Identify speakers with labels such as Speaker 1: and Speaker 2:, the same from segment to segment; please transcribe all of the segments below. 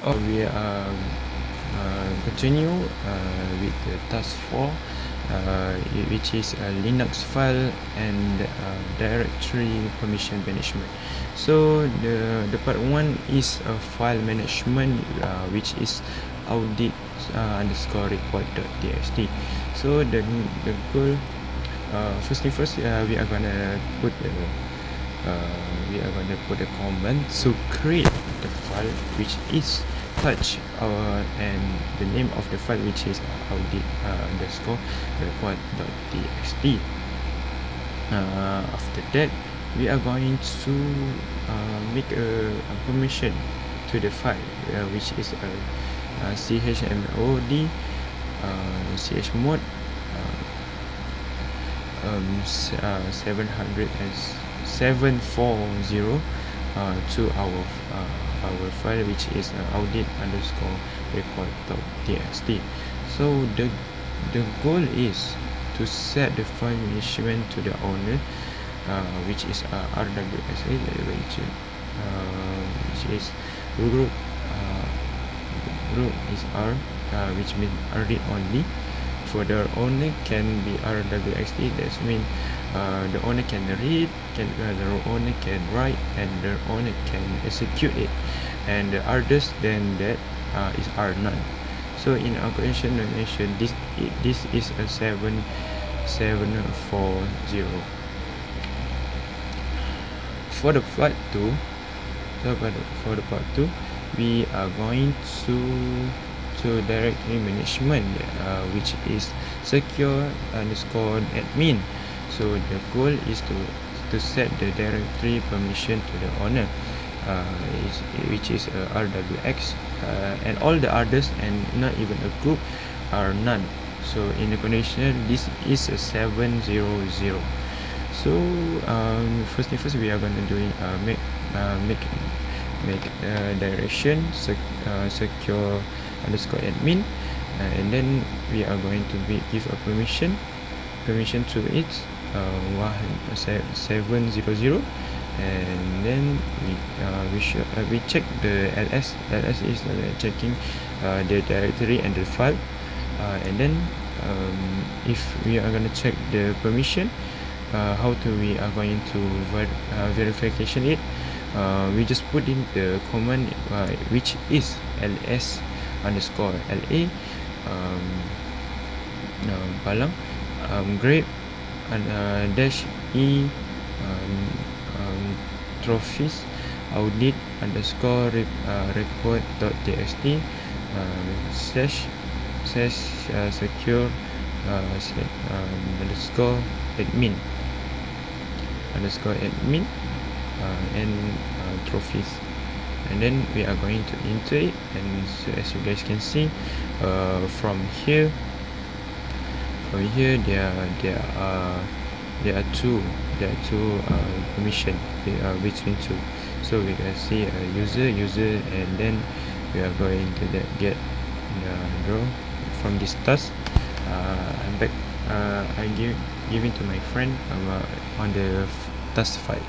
Speaker 1: We continue with the task 4, which is Linux file and directory permission management. So the part 1 is file management, which is audit underscore report.txt. So the goal, first thing first, we are gonna put a command to create the file, which is touch and the name of the file, which is audit underscore report.txt. After that, we are going to make a permission to the file, which is chmod chmod 740 to our file, which is audit underscore report.txt. So the goal is to set the file management to the owner, which is RWSA, which is root is R, which means read only. For the owner can be RWXT, that means the owner can read, the owner can write, and the owner can execute it. And the others then that is R none. So in our condition notation, this is a 7740. For the part 2, we are going to directory management, which is secure underscore admin. So the goal is to set the directory permission to the owner, which is RWX, and all the others and not even a group are none. So in the condition, this is a 700. So first thing first, we are going to do make direction secure underscore admin, and then we are going to give a permission to it, 700, and then we check the ls is checking the directory and the file, and then if we are going to check the permission, how we are going to verification it, we just put in the command, which is ls underscore la balang grade and dash e trophies audit underscore report.txt slash secure underscore admin and trophies, and then we are going to enter it. And so as you guys can see, from here there are two permission between two. So we can see user, and then we are going to get draw from this task. I'm back. I give it to my friend on the task 5.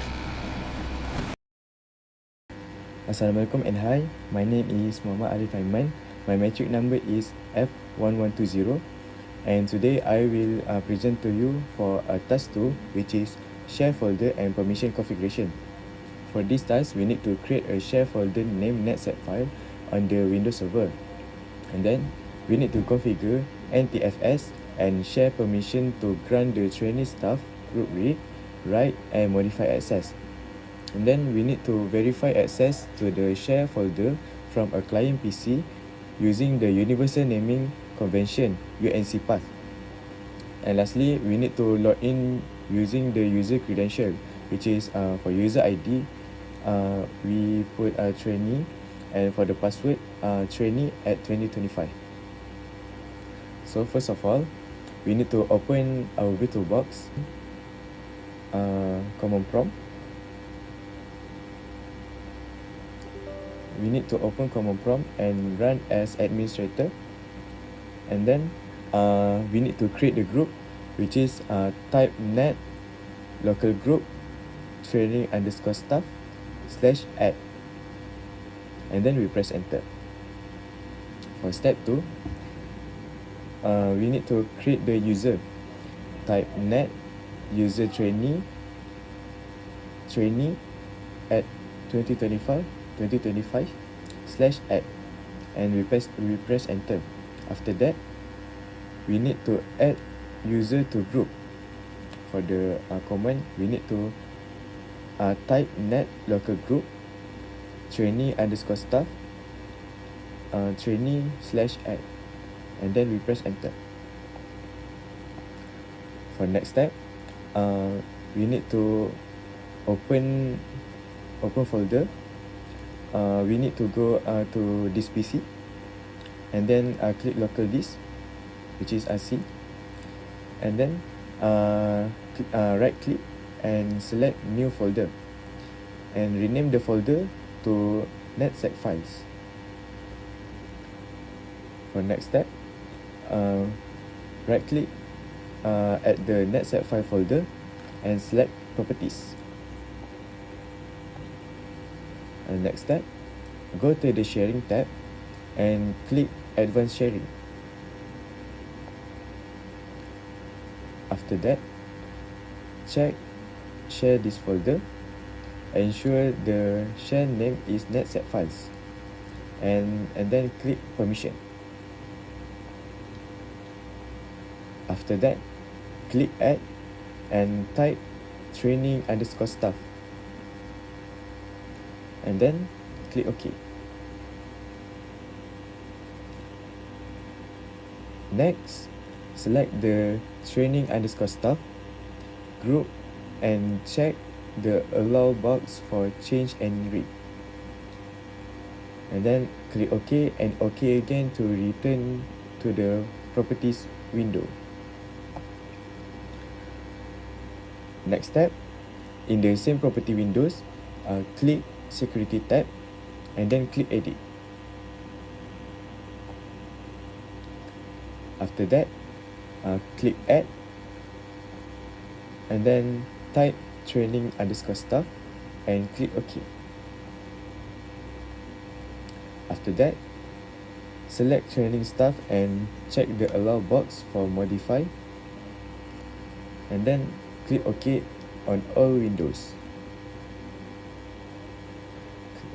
Speaker 2: Assalamualaikum and hi, my name is Muhammad Arif Aiman. My metric number is F1120, and today I will present to you for a task 2, which is share folder and permission configuration. For this task, we need to create a share folder named netset file on the Windows server, and then we need to configure NTFS and share permission to grant the trainee staff group read, write, and modify access. And then we need to verify access to the share folder from a client PC using the Universal Naming Convention UNC path. And lastly, we need to log in using the user credential, which is for user ID, we put a trainee, and for the password, trainee at 2025. So first of all, we need to open our VirtualBox, command prompt. We need to open command prompt and run as administrator, and then we need to create the group, which is type net local group training underscore staff /add, and then we press enter. For step 2, we need to create the user. Type net user trainee at 2025/add and we press enter. After that, we need to add user to group. For the command, we need to type net local group trainee_staff trainee/add and then we press enter. For next step, we need to open folder. We need to go to this PC and then click local disk, which is C, and then right click and select new folder and rename the folder to netsec files. For next step, right click at the netsec file folder and select properties. Next step, go to the sharing tab and click advanced sharing. After that, check share this folder. Ensure the share name is netsec files and then click permission. After that, click add and type training_staff and then click OK. Next, select the training_staff group and check the allow box for change and read. And then click OK and OK again to return to the properties window. Next step, in the same property windows, click security tab and then click edit. After that, click add and then type training_staff and click OK. After that, select training staff and check the allow box for modify and then click OK on all windows.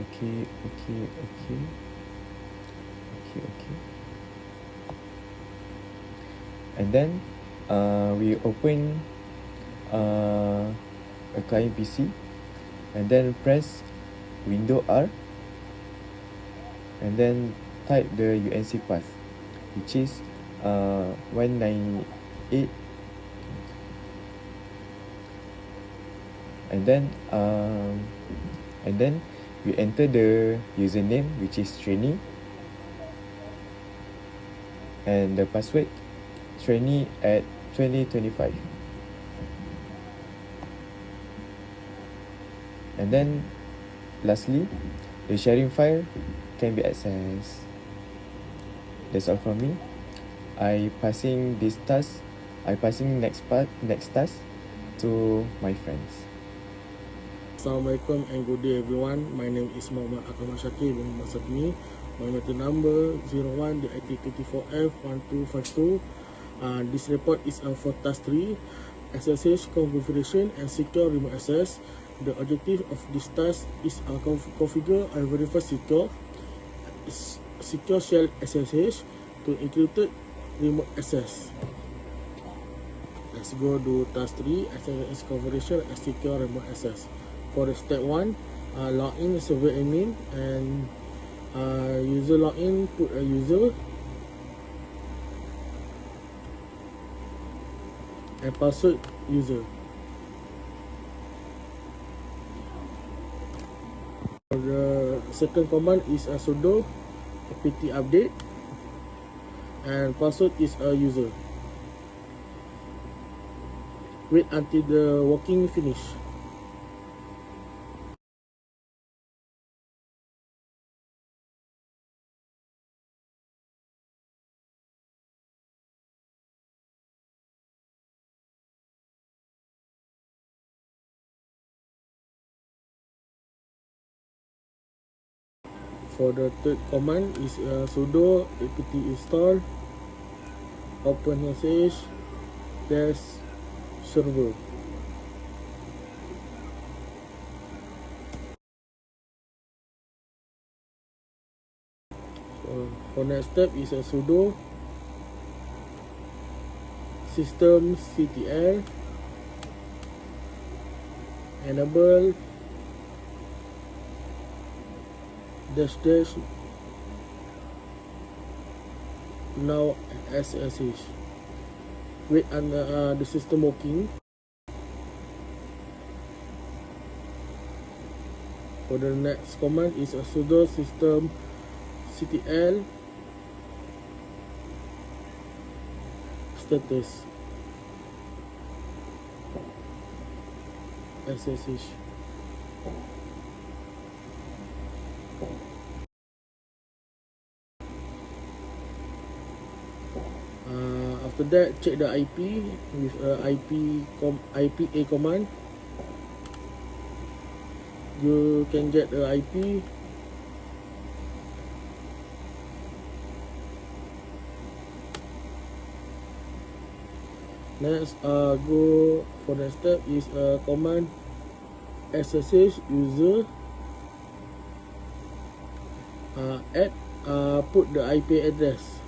Speaker 2: OK. And then we open a client PC and then press window R and then type the UNC path, which is 198 and then we enter the username, which is trainee, and the password trainee at 2025. And then lastly, the sharing file can be accessed. That's all from me. I passing next task to my friends.
Speaker 3: Assalamualaikum and good day everyone. My name is Muhammad Akmal Shakir bin Muhammad Satmi. My matter number 01 DFK40063. This report is for task 3, SSH configuration and secure remote access. The objective of this task is configure and verify secure shell SSH to encrypted remote access. Let's go to task 3, SSH configuration and secure remote access. For the step 1, login server admin and user login, put a user and password user. The second command is a sudo apt update and password is a user. Wait until the working finish. For the third command is sudo apt install opensh dash server. So for next step is a sudo systemctl enable dash dash now ssh. Wait until the system working. For the next command is a sudo systemctl status ssh. After that, check the IP with IPA command. You can get the IP next. Go for the step is command ssh user add put the IP address.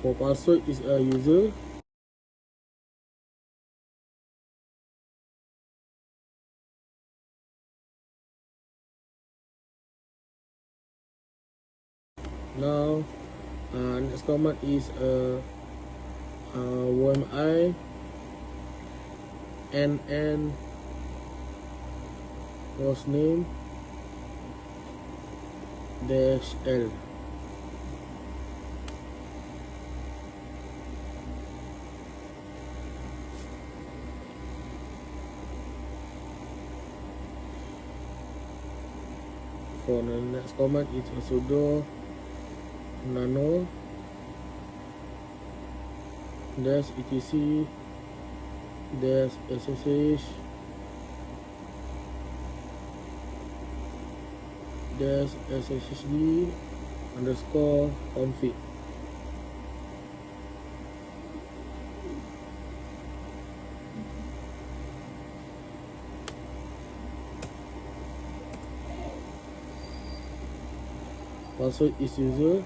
Speaker 3: For password is a user. Now next command is wmi nn host name dash l. For the next command is sudo nano dash etc dash ssh dash sshd underscore config. Password is user.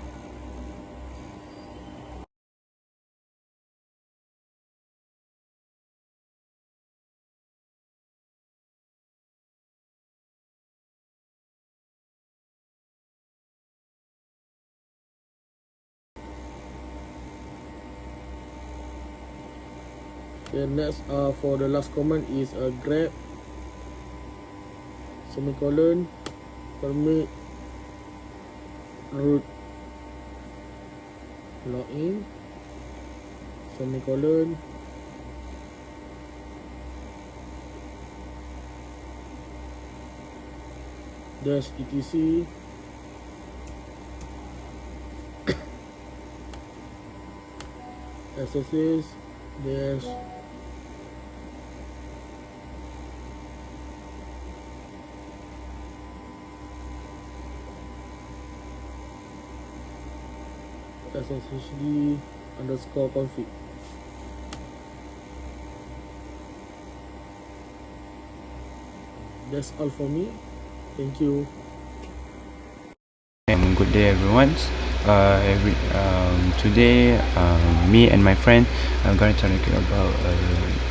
Speaker 3: The next for the last command is grep semicolon permit root login semicolon dash etc ssh dash sshd underscore config. That's all for me. Thank you.
Speaker 1: And good day, everyone. Today, me and my friend are going to talk about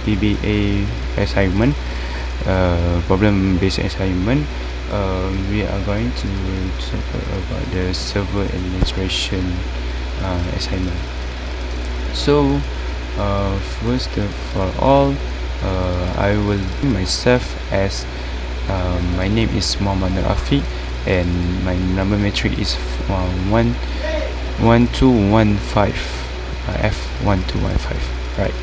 Speaker 1: PBA assignment, problem-based assignment. We are going to talk about the server administration assignment. So, first of all, I will do myself as my name is Muhammad Rafi, and my number matrix is 1215 F1215, right?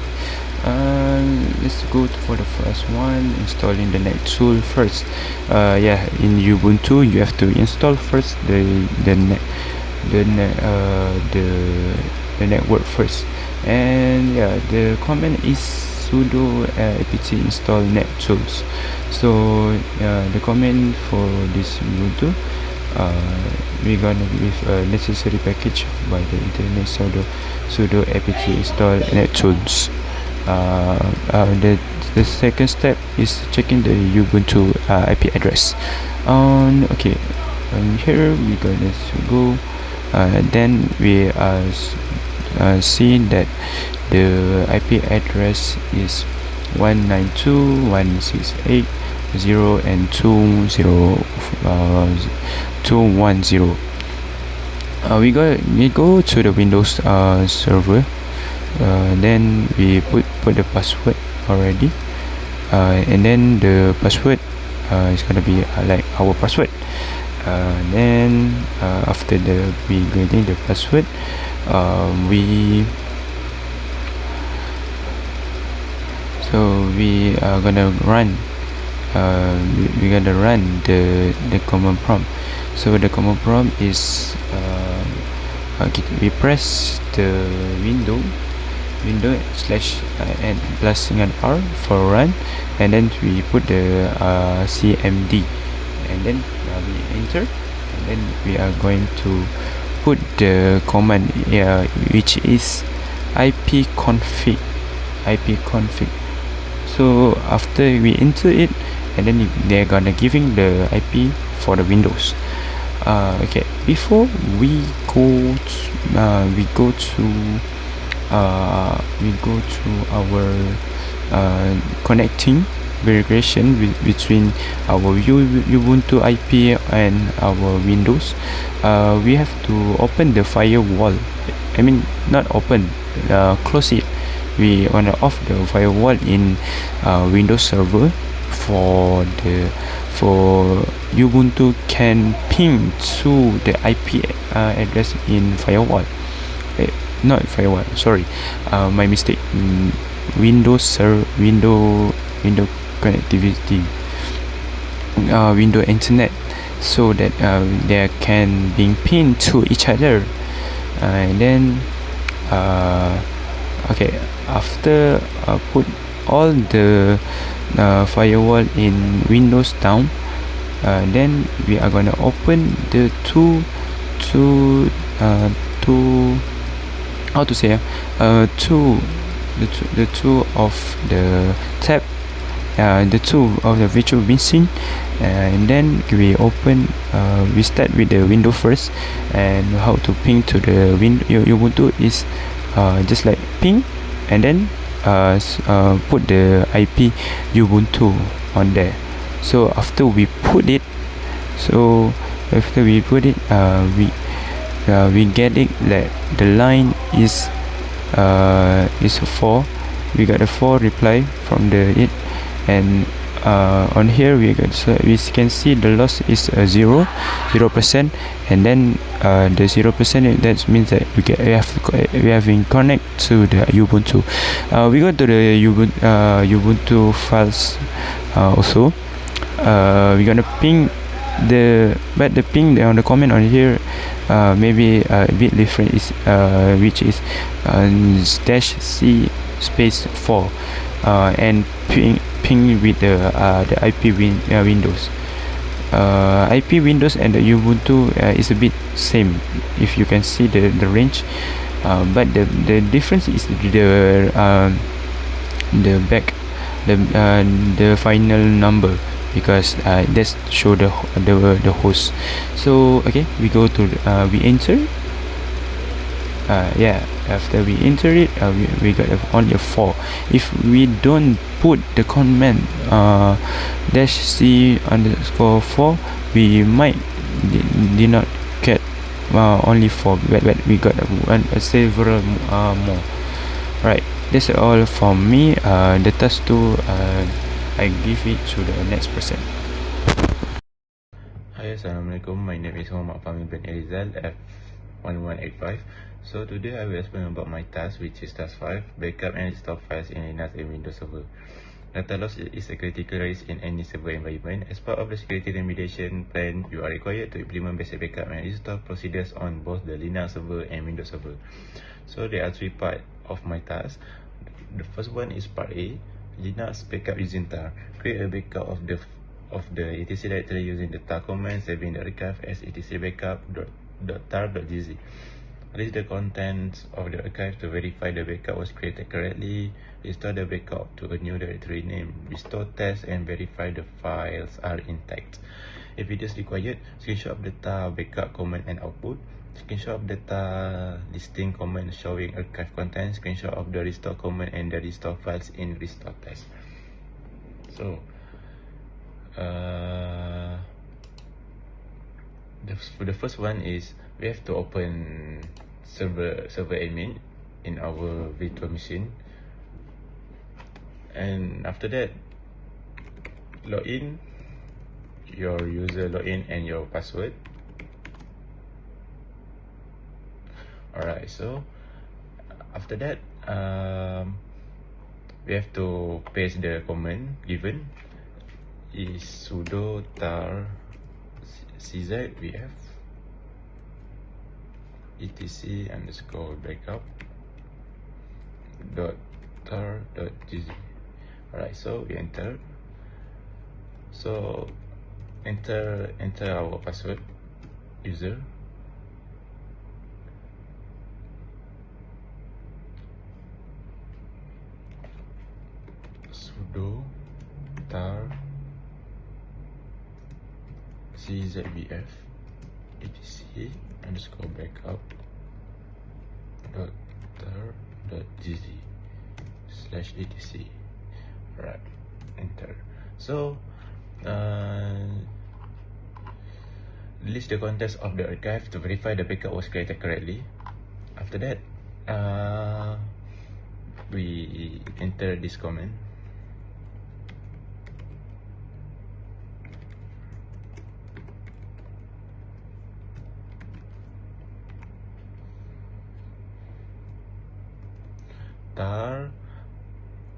Speaker 1: Let's go for the first one, installing the net tool first. In Ubuntu you have to install first the net the net the network first, and the command is sudo apt install net tools. So the command for this Ubuntu, we're gonna give a necessary package by the internet, sudo apt install net tools. The second step is checking the Ubuntu IP address. Okay, here we're gonna go. Then we see that the IP address is 192.168.0 and 210. We go to the Windows server. Then we put the password already, and then the password is gonna be like our password. Then after we getting the password, we are gonna run we're gonna run the command prompt. So the command prompt is we press the window slash and plus dengan R for run, and then we put the CMD, and then we enter, and then we are going to put the command which is ipconfig. So after we enter it, and then they're gonna giving the IP for the Windows. Okay, before we go to our connecting verification between our Ubuntu IP and our Windows. We have to open the firewall. I mean, not open, close it. We wanna off the firewall in Windows Server for Ubuntu can ping to the IP address in firewall. Not firewall, sorry, my mistake. Windows connectivity, window internet, so that they can being pinned to each other. And then okay, after put all the firewall in Windows down, then we are gonna open the two of the tab, the two of the virtual machine, and then we start with the window first. And how to ping to the Ubuntu is just like ping, and then put the IP Ubuntu on there. So after we put it, we get it that the line is 4. We got a 4 reply from it, and on here we can see the loss is 0%, and then the 0%, that means that we have been connect to the Ubuntu. We go to the Ubuntu files also. We're gonna ping the ping on the comment on here maybe a bit different, is which is -c space 4, and ping with the IP Windows. IP Windows and the Ubuntu is a bit same, if you can see the range, but the difference is the final number, because that's show the host. So okay, we go to we enter. After we enter it, we got only a 4. If we don't put the command -c_4, we might did not get only 4, but we got several more. Right, that's all from me. The task 2, I give it to the next person.
Speaker 4: Hi, Assalamualaikum. My name is Muhammad Fahmi bin Elizal, F1185. So today I will explain about my task, which is task 5, backup and restore files in Linux and Windows Server. Data loss is a critical risk in any server environment. As part of the security remediation plan, you are required to implement basic backup and restore procedures on both the Linux server and Windows server. So there are 3 parts of my task. The first one is part A, Linux backup using tar. Create a backup of the etc directory using the tar command, saving the archive as etc backup.tar.gz. List the contents of the archive to verify the backup was created correctly. Restore the backup to a new directory name. Restore test and verify the files are intact. If it is required, screenshot of the tar backup command and output. Screenshot of the tar listing command showing archive contents. Screenshot of the restore command and the restore files in restore test. So, the first one is we have to open server admin in our virtual machine, and after that login your user login and your password. Alright, so after that we have to paste the command given is sudo tar czvf etc underscore backup .tar.gz. Alright, so we enter. So enter our password user. Sudo tar czvf etc underscore backup .tar.gz /etc. Right, enter. So list the contents of the archive to verify the backup was created correctly. After that we enter this command. Tar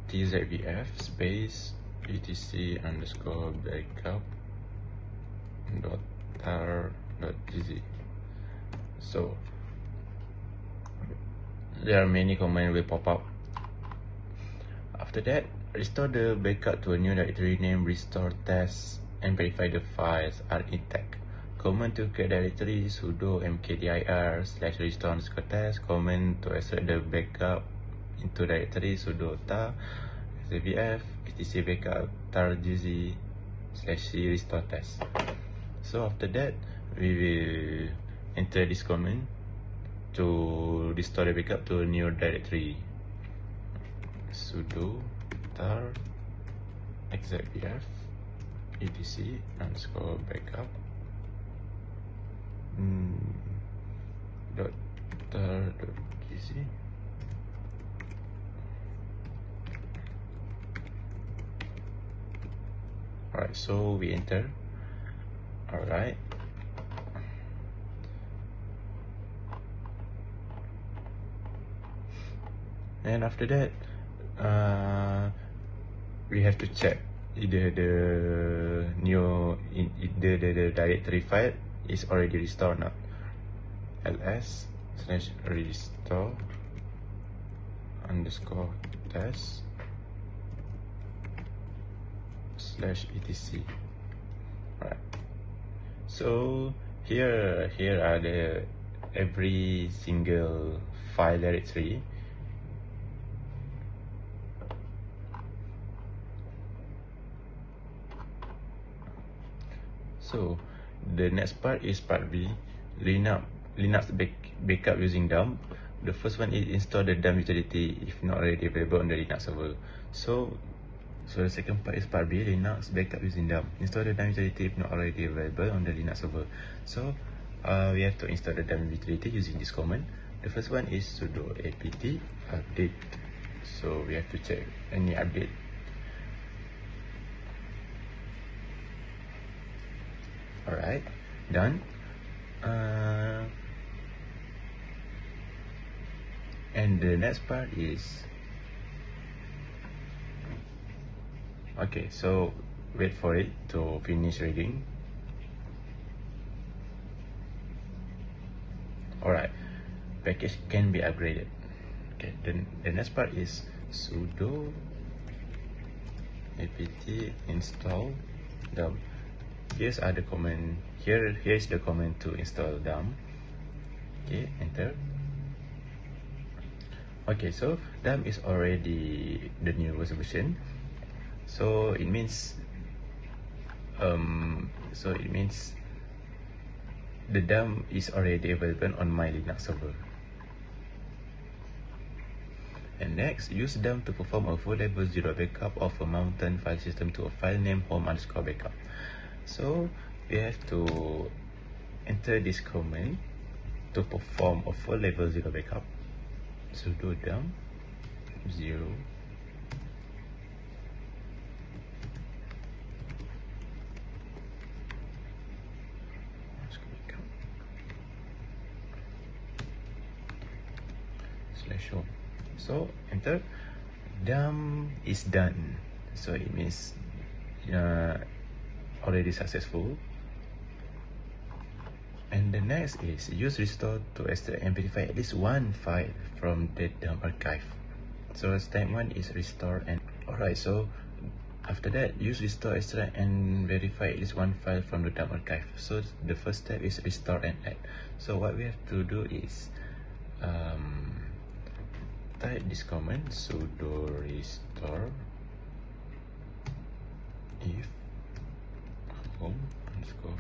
Speaker 4: tzvf space etc underscore backup .tar.gz. So there are many commands will pop up. After that, restore the backup to a new directory name, restore test and verify the files are intact. Command to create directory sudo mkdir /restore underscore test. Command to assert the backup into directory sudo tar czvf etc backup tar.gz /c restore test. So after that we will enter this command to restore the backup to a new directory sudo tar czvf etc underscore backup .tar.gz. Alright, so we enter. Alright, and after that we have to check either the directory file is already restored or not. ls /restore underscore test /etc. Right. So here are the every single file directory. So the next part is part B, Linux backup using dump. The first one is install the dump utility if not already available on the Linux server. So the second part is part B, Linux backup using dump. Install the dump utility if not already available on the Linux server. So we have to install the dump utility using this command. The first one is sudo apt update. So we have to check any update. Alright, done. And the next part is, okay, so wait for it to finish reading. Alright, package can be upgraded. Okay, then the next part is sudo apt install dump. Here's the command. Here's the command to install dump. Okay, enter. Okay, so dump is already the newest version. So it means the dump is already available on my Linux server. And next, use dump to perform a full level 0 backup of a mountain file system to a file name home_backup. So we have to enter this command to perform a full level 0 backup. Sudo dump 0 /home. So enter. Dump is done. So it means already successful. And the next is use restore to extract and verify at least one file from the dump archive. So step 1 is restore. And alright, so after that, use restore, extract and verify at least one file from the dump archive. So the first step is restore and add. So what we have to do is type this command sudo restore if home_backup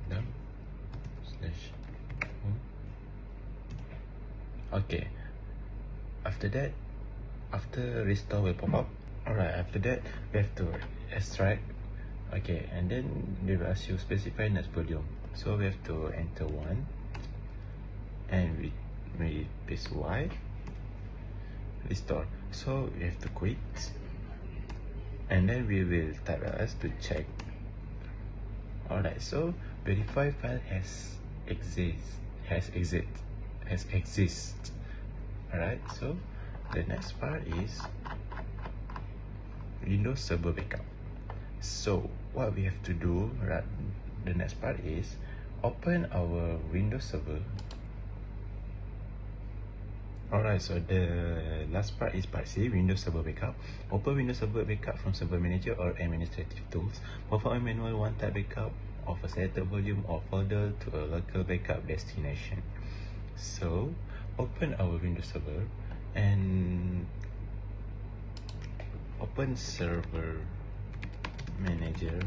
Speaker 4: .dump/home. Okay, after that, after restore will pop up. Alright, after that we have to extract. Okay, and then they will ask you specify NAS volume. So we have to enter 1 and we paste Y, restore. So we have to quit, and then we will type as to check. Alright, so verify file has exist. Alright, so the next part is Windows Server backup. So what we have to do, the next part is open our Windows Server. Alright, so the last part is part C, Windows Server Backup. Open Windows Server Backup from Server Manager or Administrative Tools. Perform a manual one-time backup of a selected volume or folder to a local backup destination. So, open our Windows Server and open Server Manager.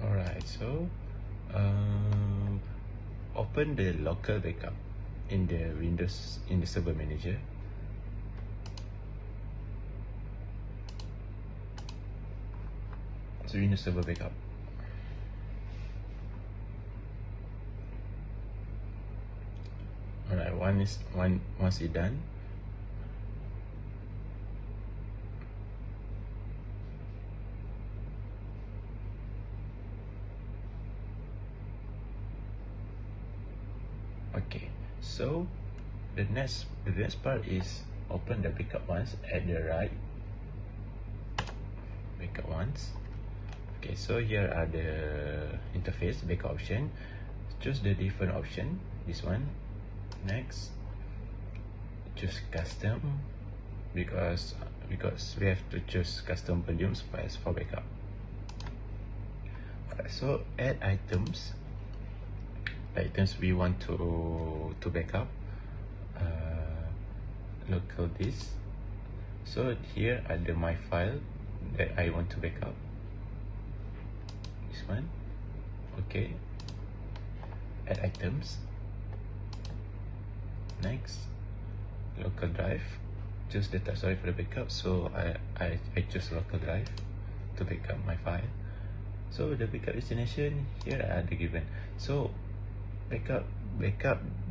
Speaker 4: Alright, so open the local backup in the Windows in the Server Manager. So Windows Server backup. Alright, once it's done, okay, so the next part is open the backup once at the right. Backup once. Okay, so here are the interface backup option. Choose the different option. This one. Next, choose custom because we have to choose custom volumes files for backup. Alright, so add items we want to backup. Local disk. So here are my file that I want to backup. This one. Okay, add items. Next, local drive. Choose the type for the backup. So I choose local drive to backup my file. So the backup destination, here are the given. So backup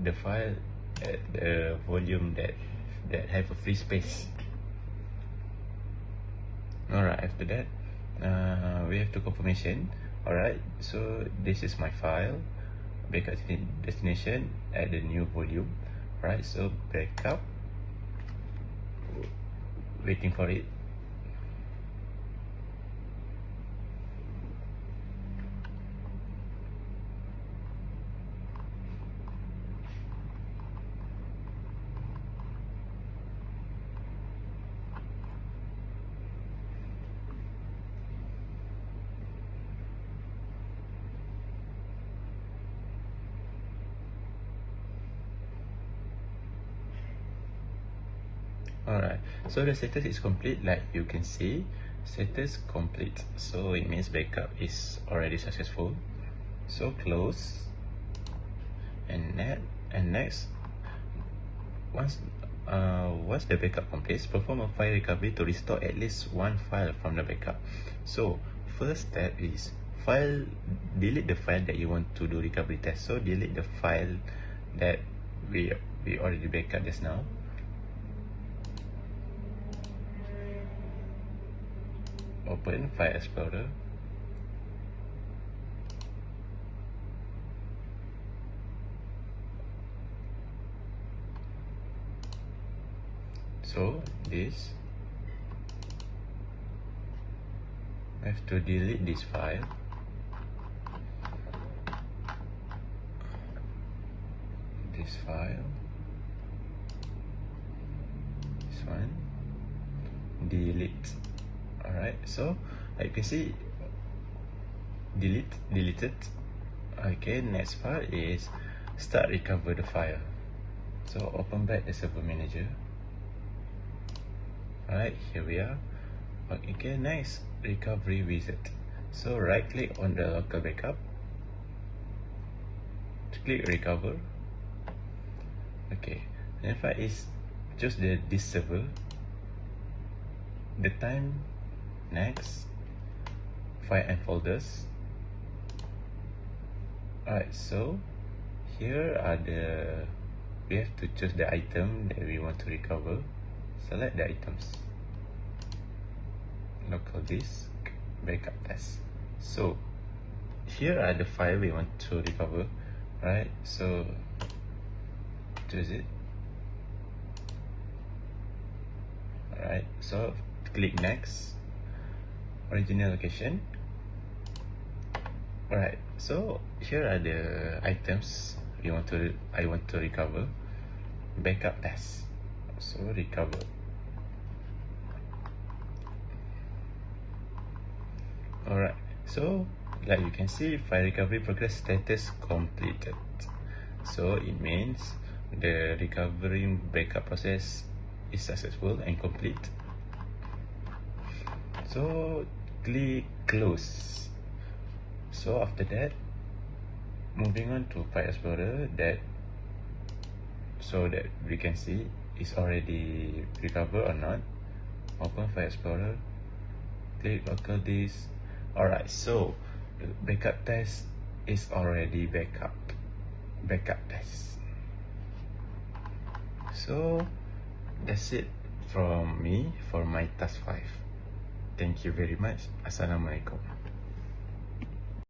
Speaker 4: the file at the volume that have a free space. Alright, after that, we have to confirmation. Alright, so this is my file, backup destination at the new volume. Right, so backup, waiting for it. Alright, so the status is complete. Like you can see, status complete, so it means backup is already successful. So close, and next, once the backup completes, perform a file recovery to restore at least one file from the backup. So first step is delete the file that you want to do recovery test. So delete the file that we already backup just now. Open File Explorer. So this, I have to delete this file. This file, this one, delete. Alright, so like you can see, deleted. Okay, next part is start recover the file. So open back the server manager. Alright, here we are. Okay, next, recovery wizard. So right click on the local backup, click recover. Okay, next part is choose this server, the time, next, file and folders. Alright, so here are we have to choose the item that we want to recover. Select the items, local disk, backup test. So here are the file we want to recover, right? So choose it. Alright, so click next, original location. Alright, so here are the items I want to recover. Backup test. So recover. Alright, so like you can see, file recovery progress status completed. So it means the recovery backup process is successful and complete. So click close. So after that, moving on to File Explorer, so that we can see is already recovered or not. Open File Explorer, click local disk. Alright, so backup test is already backup test. So that's it from me for my task 5. Thank you very much. Assalamualaikum.